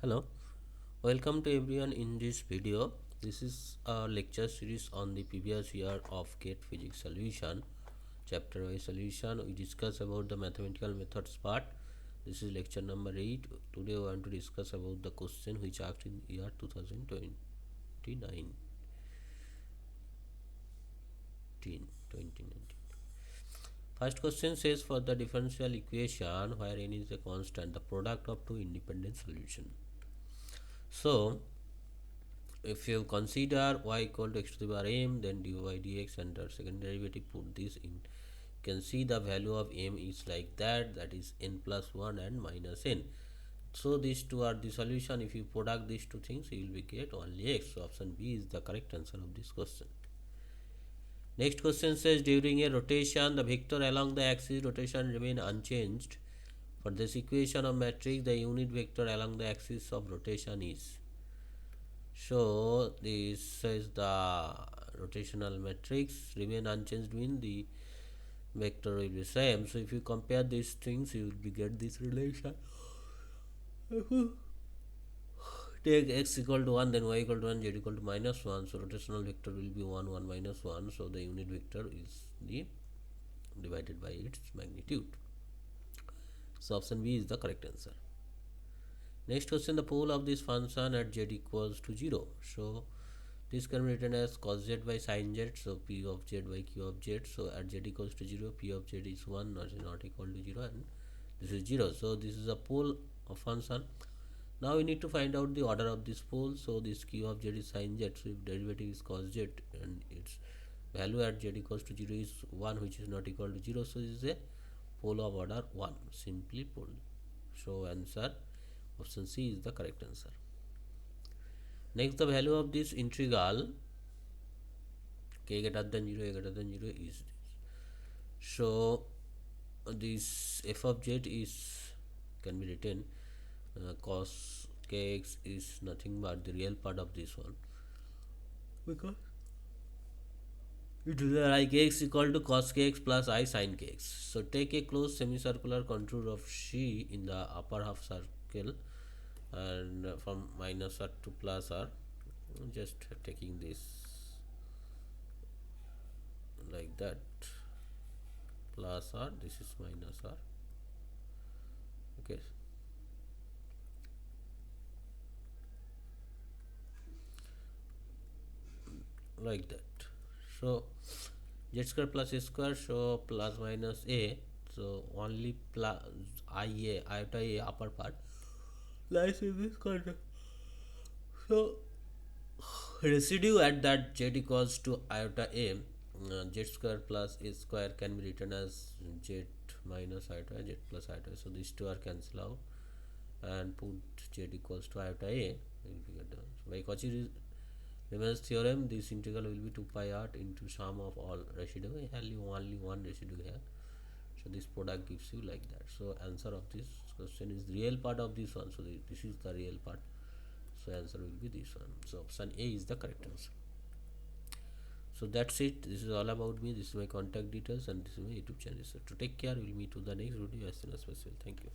Hello, welcome to everyone in this video. This is a lecture series on the previous year of GATE physics solution, chapter wise solution. We discuss about the mathematical methods part. This is lecture number 8. Today we want to discuss about the question which asked in year 2029. First question says for the differential equation where n is a constant, the product of two independent solutions. So if you consider y equal to x to the power m, then dy by dx under second derivative, put this in, you can see the value of m is like that, that is n plus 1 and minus n. So these two are the solution. If you product these two things, you will get only x. So option B is the correct answer of this question. Next question says during a rotation, the vector along the axis rotation remain unchanged. For this equation of matrix, the unit vector along the axis of rotation is. So this is the rotational matrix remain unchanged mean the vector will be same. So if you compare these things, you will be get this relation. Take x equal to 1, then y equal to 1, z equal to minus 1. So rotational vector will be 1, 1, minus 1. So the unit vector is the divided by its magnitude. So option B is the correct answer. Next question, the pole of this function at z equals to 0. So this can be written as cos z by sin z. So p of z by q of z. So at z equals to 0, p of z is 1, not equal to 0, and this is 0. So this is a pole of function. Now we need to find out the order of this pole. So this q of z is sin z. So if derivative is cos z and its value at z equals to 0 is 1, which is not equal to 0. So this is a pole of order 1, simply pole. So answer option C is the correct answer. Next, the value of this integral k greater than 0, a greater than 0 is this. So this f of z is can be written cos kx is nothing but the real part of this one, because it is like x equal to cos kx plus I sin kx. So take a closed semicircular contour of C in the upper half circle, and from minus r to plus r, just taking this like that, plus r, this is minus r, okay. Like that. So z square plus a square, so plus minus a, so only plus ia, iota a upper part lies in this contact. So residue at that z equals to iota a, z square plus a square can be written as z minus iota, z plus iota. So these two are cancelled out and put z equals to iota a. By Cauchy-Riemann theorem, this integral will be 2 pi r into sum of all residue. Only one residue here. So this product gives you like that. So answer of this question is the real part of this one. So this is the real part. So answer will be this one. So option A is the correct answer. So that's it. This is all about me. This is my contact details and this is my YouTube channel. So to take care, we'll meet to the next video as soon as possible. Thank you.